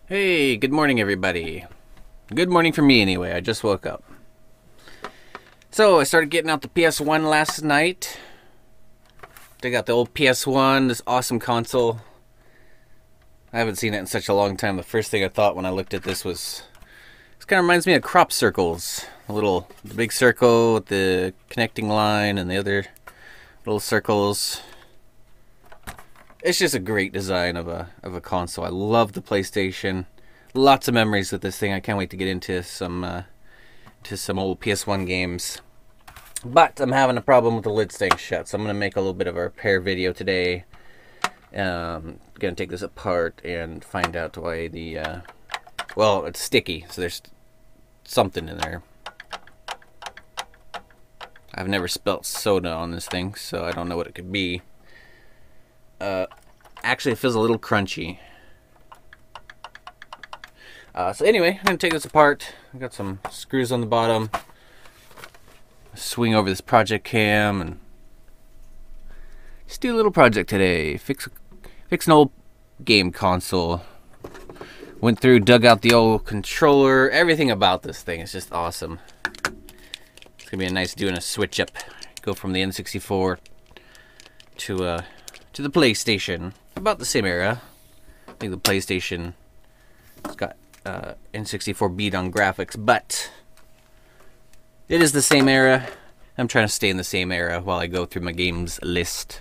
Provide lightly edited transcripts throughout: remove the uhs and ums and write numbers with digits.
Hey, good morning, everybody. Good morning for me, anyway. I just woke up. So, I started getting out the PS1 last night. I got the old PS1, this awesome console. I haven't seen it in such a long time. The first thing I thought when I looked at this was... This kind of reminds me of crop circles. The big circle with the connecting line and the other little circles. It's just a great design of a console. I love the PlayStation. Lots of memories with this thing. I can't wait to get into some old PS1 games. But I'm having a problem with the lid staying shut, so I'm going to make a little bit of a repair video today. Going to take this apart and find out why the... well, it's sticky, so there's something in there. I've never spelt soda on this thing, so I don't know what it could be. Actually, it feels a little crunchy. So anyway, I'm going to take this apart. I've got some screws on the bottom. Swing over this project cam and just do a little project today. Fix an old game console. Went through, dug out the old controller. Everything about this thing is just awesome. It's going to be a nice doing a switch up. Go from the N64 to the PlayStation. About the same era. I think the PlayStation has got N64 beat on graphics, but it is the same era. I'm trying to stay in the same era while I go through my games list.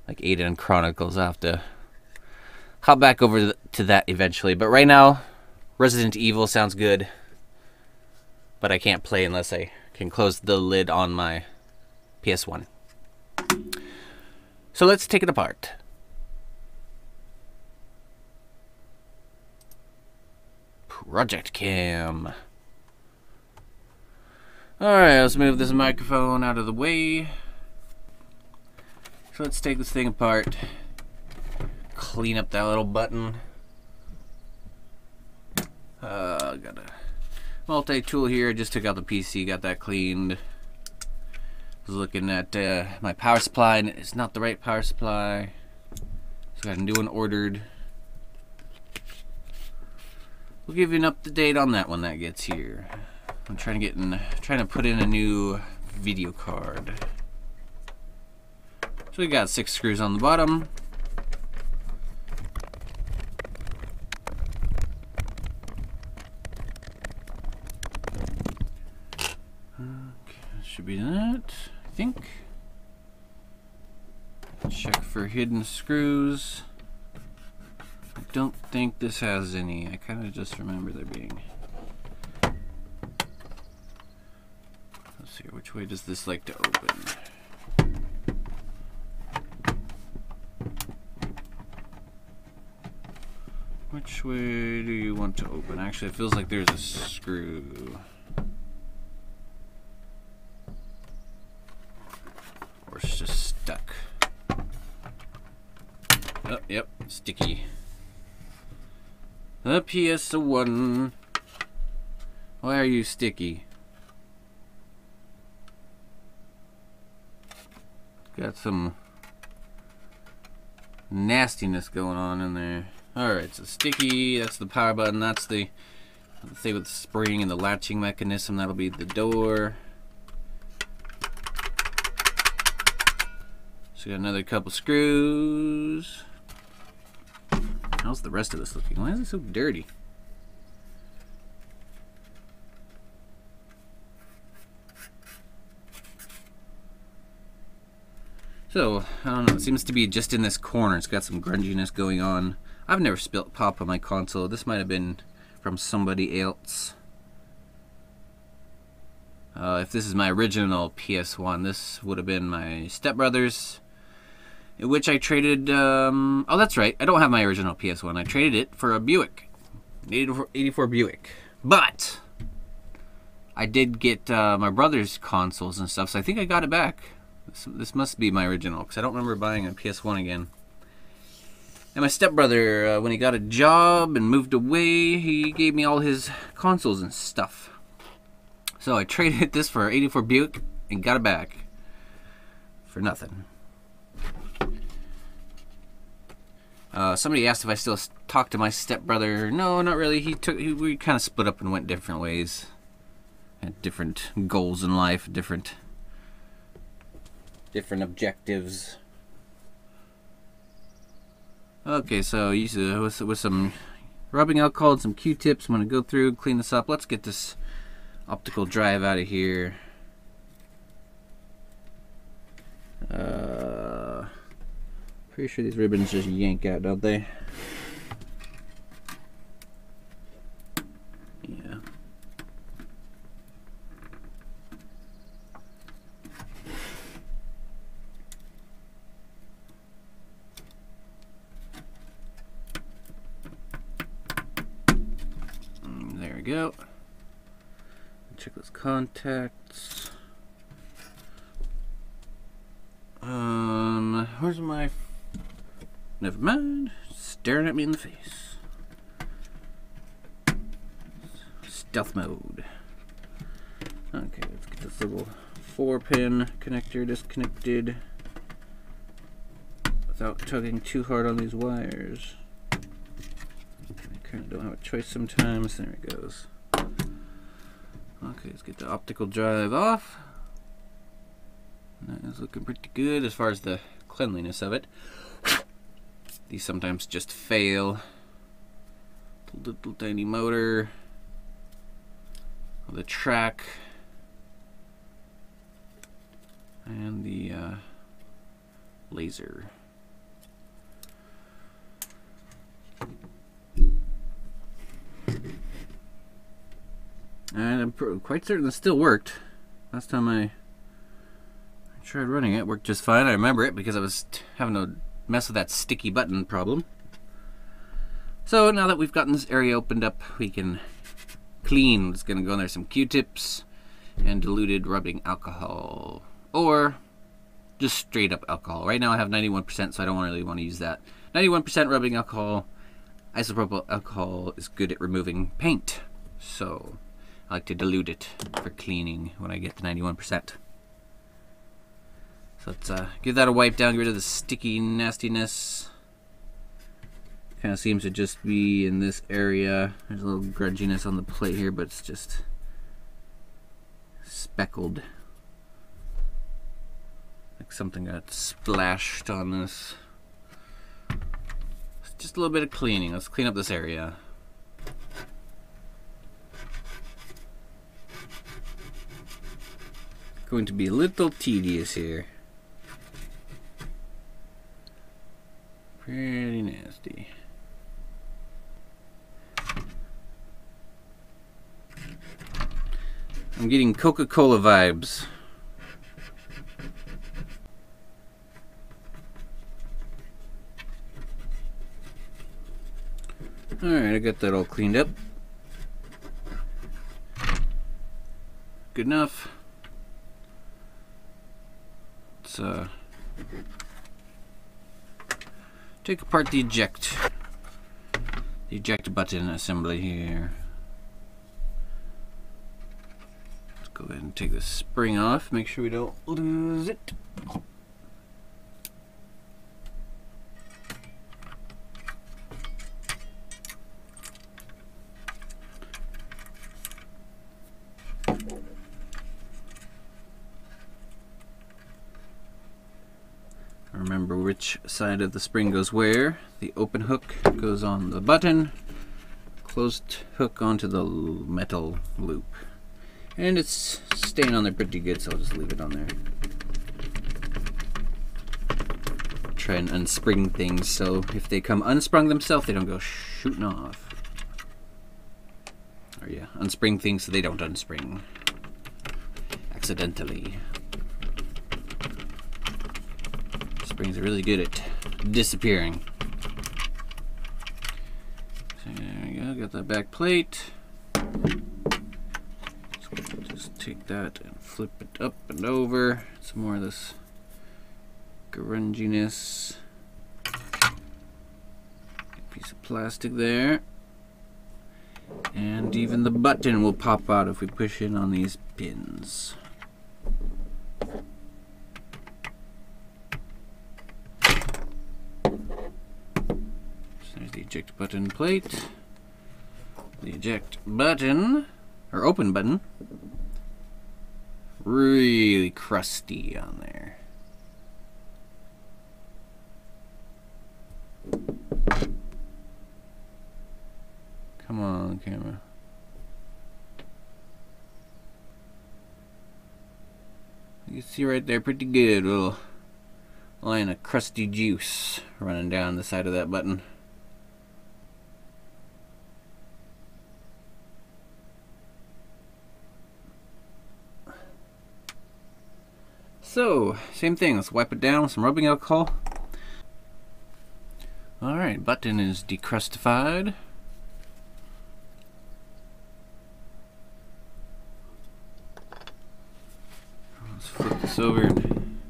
Like Aiden Chronicles, I'll have to hop back over to that eventually. But right now, Resident Evil sounds good. But I can't play unless I can close the lid on my PS1. So let's take it apart. Project cam. Alright, let's move this microphone out of the way. So let's take this thing apart. Clean up that little button. Got a multi-tool here. Just took out the PC, got that cleaned. Was looking at my power supply, and it's not the right power supply. So got a new one ordered. We'll give you an update on that when that gets here. I'm trying to put in a new video card. So we got 6 screws on the bottom. Okay, should be that, I think. Check for hidden screws. I don't think this has any. I kind of just remember there being. Let's see, which way does this like to open? Which way do you want to open? Actually, it feels like there's a screw. Or it's just stuck. Oh, yep, sticky. The PS1. Why are you sticky? Got some nastiness going on in there. Alright, so sticky, that's the power button, that's the thing with the spring and the latching mechanism, that'll be the door. So got another couple screws. How's the rest of this looking? Why is it so dirty? So, I don't know, it seems to be just in this corner. It's got some grunginess going on. I've never spilt pop on my console. This might have been from somebody else. If this is my original PS1, this would have been my stepbrother's, in which I traded, oh that's right, I don't have my original PS1. I traded it for a Buick, 84 Buick. But I did get my brother's consoles and stuff, so I think I got it back. This must be my original, because I don't remember buying a PS1 again. And my stepbrother, when he got a job and moved away, he gave me all his consoles and stuff. So I traded this for 84 Buick and got it back for nothing. Somebody asked if I still talk to my stepbrother. No, not really. We kind of split up and went different ways. Had different goals in life, different objectives. Okay, so with some rubbing alcohol and some Q-tips, I'm going to go through, clean this up. Let's get this optical drive out of here. Pretty sure these ribbons just yank out, don't they? Yeah. There we go. Check those contacts. Where's my... Never mind. Staring at me in the face. Stealth mode. Okay, let's get this little 4-pin connector disconnected without tugging too hard on these wires. I kind of don't have a choice sometimes. There it goes. Okay, let's get the optical drive off. That is looking pretty good as far as the cleanliness of it. These sometimes just fail. The little tiny motor. The track. And the laser. And I'm quite certain this still worked. Last time I tried running it, it worked just fine. I remember it because I was having to mess with that sticky button problem. So now that we've gotten this area opened up, we can clean. I'm just going to go in there some Q-tips and diluted rubbing alcohol. Or just straight up alcohol. Right now I have 91%, so I don't really want to use that. 91% rubbing alcohol. Isopropyl alcohol is good at removing paint. So I like to dilute it for cleaning when I get to 91%. So let's give that a wipe down, get rid of the sticky nastiness. Kind of seems to just be in this area. There's a little grudginess on the plate here, but it's just speckled. Like something got splashed on this. It's just a little bit of cleaning. Let's clean up this area. It's going to be a little tedious here. Pretty nasty. I'm getting Coca-Cola vibes. Alright, I got that all cleaned up. Good enough. Let's take apart the eject button assembly here. Let's go ahead and take the spring off, make sure we don't lose it. Remember which side of the spring goes where. The open hook goes on the button, closed hook onto the metal loop. And it's staying on there pretty good, so I'll just leave it on there. Try and unspring things so if they come unsprung themselves, they don't go shooting off. Or yeah, unspring things so they don't unspring accidentally. Springs are really good at disappearing. So there we go, got that back plate. Just take that and flip it up and over. Some more of this grunginess. Piece of plastic there. And even the button will pop out if we push in on these pins. eject button plate. The eject button, or open button, really crusty on there. Come on, camera. You can see right there, pretty good. Little line of crusty juice running down the side of that button. So, same thing. Let's wipe it down with some rubbing alcohol. Alright, button is decrustified. Let's flip this over and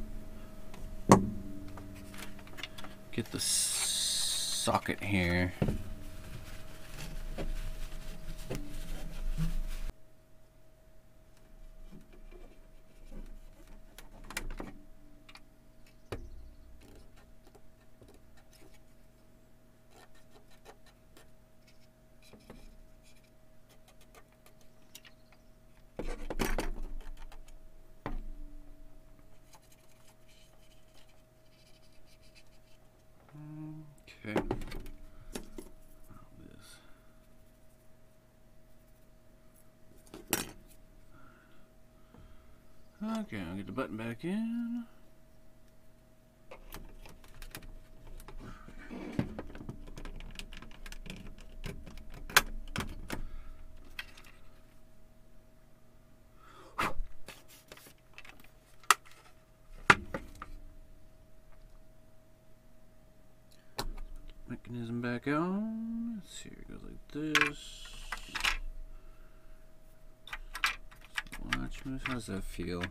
get the socket here. Okay. Okay, I'll get the button back in. Mechanism back on. Let's see, it goes like this. Watch, how does that feel?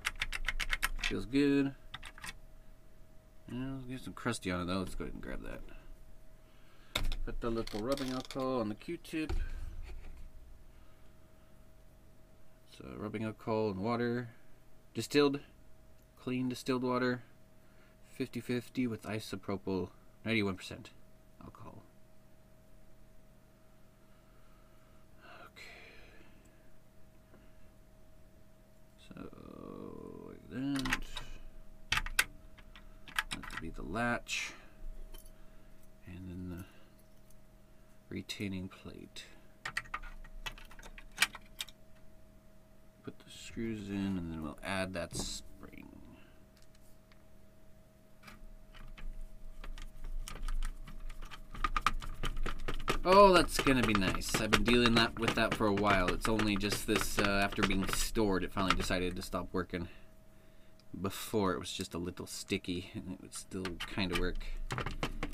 Feels good. Yeah, let's get some crusty on it though. Let's go ahead and grab that. Put the little rubbing alcohol on the Q-tip. So rubbing alcohol and water. Distilled, clean distilled water. 50-50 with isopropyl 91% alcohol. Okay. So like that. That would be the latch. And then the retaining plate. Put the screws in and then we'll add that spring. Oh, that's gonna be nice. I've been dealing with that for a while. It's only just this, after being stored, it finally decided to stop working. Before, it was just a little sticky, and it would still kind of work.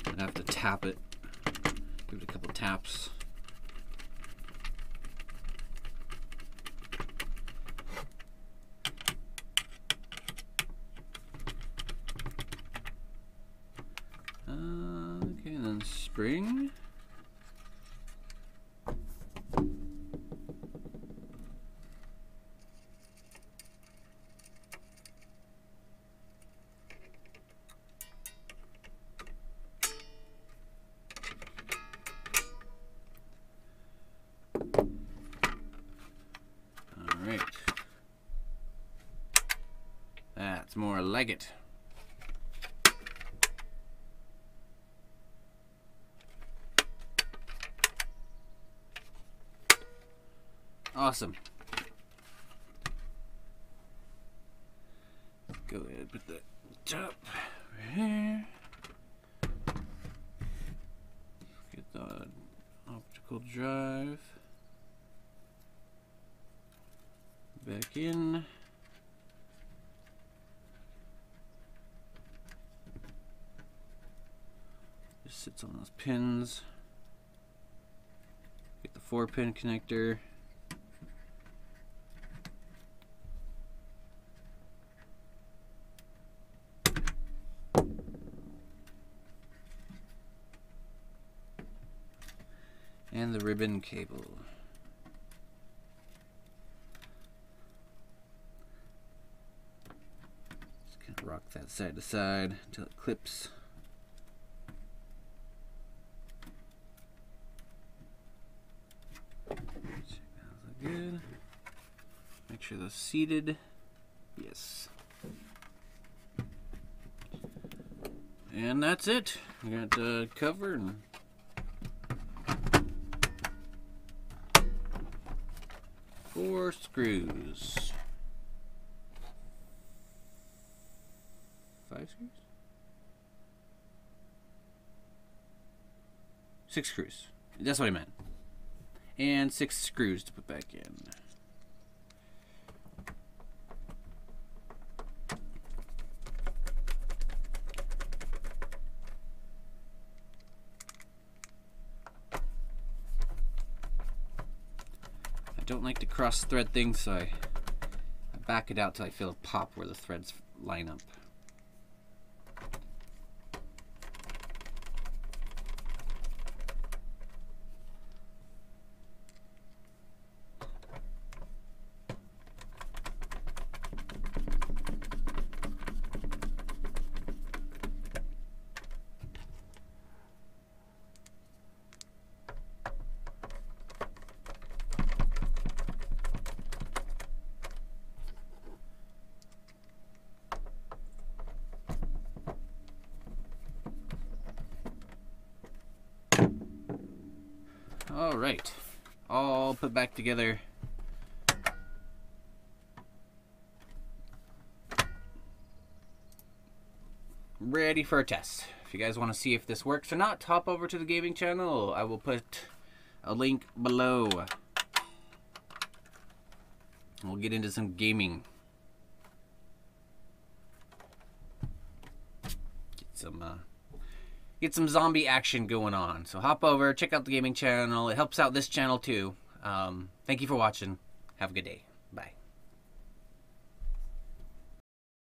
I'd have to tap it. Give it a couple taps. Okay, and then spring. Alright. That's more like it. Awesome. Go ahead and put the top right here. Get the optical drive back in. Just sits on those pins. Get the 4-pin connector. And the ribbon cable. Just kind of rock that side to side until it clips. sure they're seated. Yes. And that's it. We got the cover and four screws. 5 screws? 6 screws. That's what I meant. And 6 screws to put back in. I don't like to cross thread things, so I back it out till I feel a pop where the threads line up. Alright, all put back together. Ready for a test. If you guys want to see if this works or not, hop over to the gaming channel. I will put a link below. We'll get into some gaming. Get some zombie action going on. So hop over, check out the gaming channel. It helps out this channel too. Thank you for watching. Have a good day. Bye.